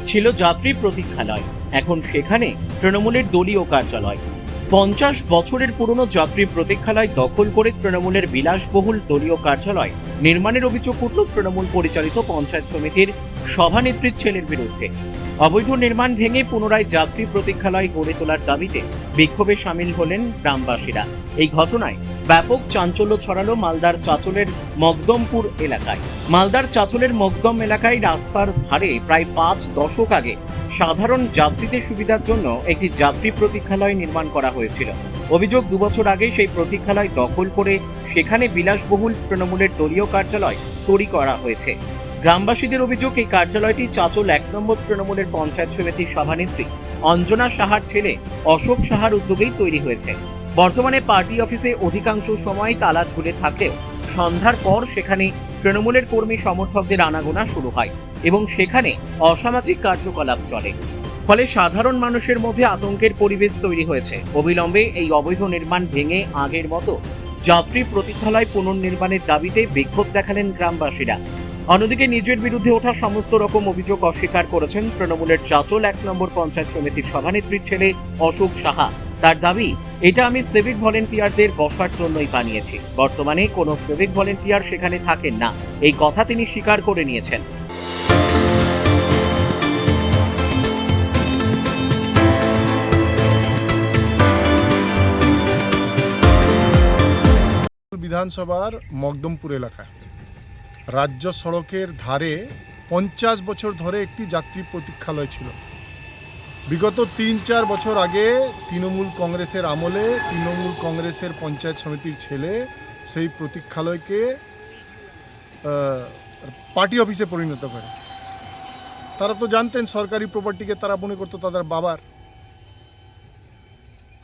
ছিল যাত্রী প্রতীক্ষালয়, এখন সেখানে তৃণমূলের দলীয় কার্যালয়। 50 বছরের পুরনো যাত্রী প্রতীক্ষালয় দখল করে তৃণমূলের বিলাসবহুল দলীয় কার্যালয় নির্মাণের অভিযোগ উঠল তৃণমূল পরিচালিত পঞ্চায়েত সমিতির সভানেত্রীর ছেলের বিরুদ্ধে। অবৈধ নির্মাণ ভেঙে পুনরায় যাত্রী প্রতীক্ষালয় গড়ে তোলার দাবিতে বিক্ষোভে সামিল হলেন গ্রামবাসীরা। এই ঘটনায় ব্যাপক চাঞ্চল্য ছড়ালো মালদার চাঁচলের মকদমপুর এলাকায়। মালদার চাঁচলের মকদম এলাকায় রাস্তার ধারে প্রায় 5 দশক আগে সাধারণ যাত্রীদের সুবিধার জন্য একটি যাত্রী প্রতীক্ষালয় নির্মাণ করা হয়েছিল। অভিযোগ 2 বছর আগে সেই প্রতীক্ষালয় দখল করে সেখানে বিলাসবহুল তৃণমূলের দলীয় কার্যালয় তৈরি করা হয়েছে। গ্রামবাসীদের অভিযোগ, এই কার্যালয়টি চাঁচল 1 নম্বর তৃণমূলের পঞ্চায়েত সমিতির সভানেত্রী অঞ্জনা সাহার ছেলে অশোক সাহার উদ্যোগেই তৈরি হয়েছে। বর্তমানে পার্টি অফিসে অধিকাংশ সময় তালা ঝুলে থাকলেও সন্ধ্যার পর সেখানে তৃণমূলের কর্মী সমর্থকদের আনাগোনা শুরু হয় এবং সেখানে অসামাজিক কার্যকলাপ চলে। ফলে সাধারণ মানুষের মধ্যে আতঙ্কের পরিবেশ তৈরি হয়েছে। অবিলম্বে এই অবৈধ নির্মাণ ভেঙে আগের মতো যাত্রী প্রতীক্ষালয় পুনর্নির্মাণের দাবিতে বিক্ষোভ দেখালেন গ্রামবাসীরা। অন্যদিকে নিজের বিরুদ্ধে ওঠা সমস্ত রকম অভিযোগ অস্বীকার করেছেন তৃণমূলের চাঁচল 1 নম্বর পঞ্চায়েত সমিতির সভানেত্রীর ছেলে অশোক সাহা। তার দাবি, এটা আমি সিভিক ভলেন্টিয়ারদের বসার জন্যই বানিয়েছি। বর্তমানে কোনো সিভিক ভলেন্টিয়ার সেখানে থাকেন না, এই কথা তিনি স্বীকার করে নিয়েছেন। বিধানসভার মকদমপুর এলাকায় রাজ্য সড়কের ধারে 50 বছর ধরে একটি যাত্রী প্রতীক্ষালয় ছিল। বিগত 3-4 বছর আগে তৃণমূল কংগ্রেসের আমলে তৃণমূল কংগ্রেসের পঞ্চায়েত সমিতির ছেলে সেই প্রতীক্ষালয়কে পার্টি অফিসে পরিণত করে। তারা তো জানতেন সরকারি প্রপার্টিকে তারা মনে করতো তাদের বাবার।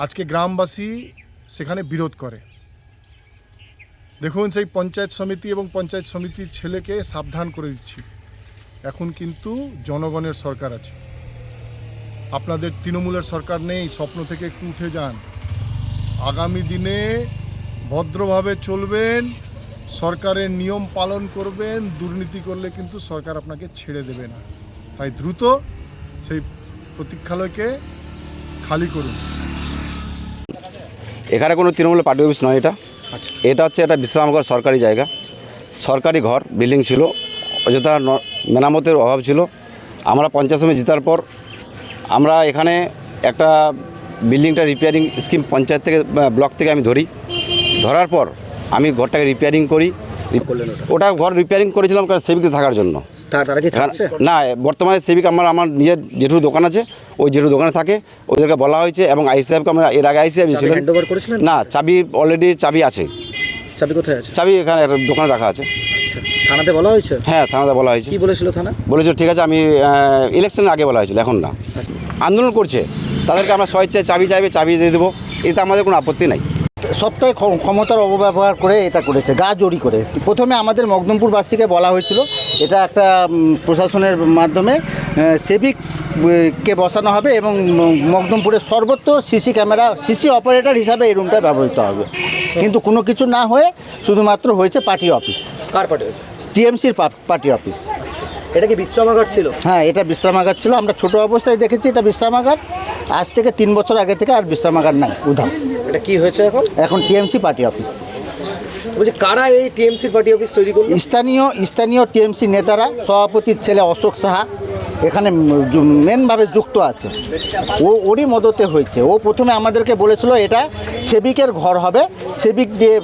আজকে গ্রামবাসী সেখানে বিরোধ করে। দেখুন, সেই পঞ্চায়েত সমিতি এবং পঞ্চায়েত সমিতির ছেলেকে সাবধান করে দিচ্ছি, এখন কিন্তু জনগণের সরকার আছে, আপনাদের তৃণমূলের সরকার নেই। স্বপ্ন থেকে একটু উঠে যান। আগামী দিনে ভদ্রভাবে চলবেন, সরকারের নিয়ম পালন করবেন। দুর্নীতি করলে কিন্তু সরকার আপনাকে ছেড়ে দেবে না। তাই দ্রুত সেই প্রতীক্ষালয়কে খালি করুন। এখানে কোনো তৃণমূলের পার্টি অফিস নয়, এটা হচ্ছে একটা বিশ্রামঘর, সরকারি জায়গা, সরকারি ঘর, বিল্ডিং ছিল, অযথা মেরামতের অভাব ছিল। আমরা পঞ্চায়েত সমিতি জেতার পর আমরা এখানে একটা বিল্ডিংটা রিপেয়ারিং স্কিম পঞ্চায়েত থেকে ব্লক থেকে আমি ধরার পর আমি ঘরটাকে রিপেয়ারিং করি। ওটা ঘর রিপেয়ারিং করেছিলাম সেভিকতে থাকার জন্য। না, বর্তমানে সেভিক আমার নিজের জেঠুর দোকান আছে, ওই জেঠুর দোকানে থাকে। ওদেরকে বলা হয়েছে এবং আই সাহেবকে আমরা এর আগে আই সাহেব ছিলেন না, চাবি অলরেডি চাবি আছে। চাবি কোথায় আছে? চাবি এখানে একটা দোকানে রাখা আছে। থানাতে বলা হয়েছে? হ্যাঁ, থানাতে বলা হয়েছে। কি বলেছিল থানা? বলেছিল ঠিক আছে, আমি ইলেকশনের আগে বলা হয়েছিল, এখন না। আন্দোলন করছে, তাদেরকে আমরা স্বেচ্ছায় চাবি চাইবে, চাবি দিয়ে দেবো, এতে আমাদের কোনো আপত্তি নাই। সপ্তাহে ক্ষমতার অপব্যবহার করে এটা করেছে, গা জড়ি করে। প্রথমে আমাদের মকদমপুরবাসীকে বলা হয়েছিল এটা একটা প্রশাসনের মাধ্যমে সেভিককে বসানো হবে এবং মকদমপুরের সর্বত্র সিসি ক্যামেরা, সিসি অপারেটর হিসাবে এই রুমটা ব্যবহৃত হবে। কিন্তু কোনো কিছু না হয়ে শুধুমাত্র হয়েছে পার্টি অফিস। কার পার্টি অফিস? টিএমসির পার্টি অফিস। এটা কি বিশ্রামাগার ছিল? হ্যাঁ, এটা বিশ্রামাগার ছিল। আমরা ছোট অবস্থায় দেখেছি এটা বিশ্রামাগার। আজ থেকে 3 বছর আগে থেকে আর বিশ্রামাগার নাই, উধাম। এটা কি হয়েছে এখন? এখন টিএমসি পার্টি অফিস। বলছি, কারা এই টিএমসির পার্টি অফিস তৈরি করলো? স্থানীয় টিএমসি নেতারা, সভাপতির ছেলে অশোক সাহা এখানে মেনভাবে যুক্ত আছে। ওরই মদতে হয়েছে। ও প্রথমে আমাদেরকে বলেছিল এটা সেবিকের ঘর হবে, সেবিক দিয়ে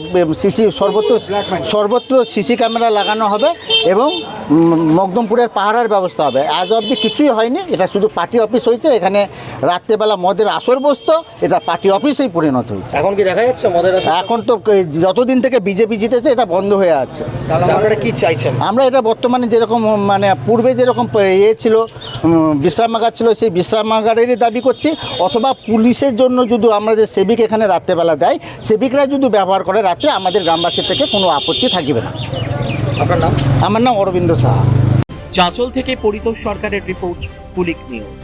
সর্বত্র সিসি ক্যামেরা লাগানো হবে এবং মকদমপুরের পাহারার ব্যবস্থা হবে। আজ অবধি কিছুই হয়নি, এটা শুধু পার্টি অফিস হয়েছে। এখানে রাত্রেবেলা মদের আসর বসতো, এটা পার্টি অফিসেই পরিণত হয়েছে। এখন কি দেখা যাচ্ছে মদের আসর? এখন তো যতদিন থেকে বিজেপি জিতেছে এটা বন্ধ হয়ে আছে। আপনারা কি চাইছেন? আমরা এটা বর্তমানে যেরকম পূর্বে যেরকম ছিল, বিশ্রামাগার ছিল, সেই বিশ্রামাগারেরই দাবি করছি। অথবা পুলিশের জন্য যদি আমরা যে সেবিক এখানে রাত্রেবেলা দেয়, সেবিকরা যদি ব্যবহার করে রাত্রে, আমাদের গ্রামবাসীর থেকে কোনো আপত্তি থাকবে না। আপনার নাম? আমার নাম অরবিন্দ সাহা। চাঁচল থেকে পরিতোষ সরকারের রিপোর্ট, পুলিশ নিউজ।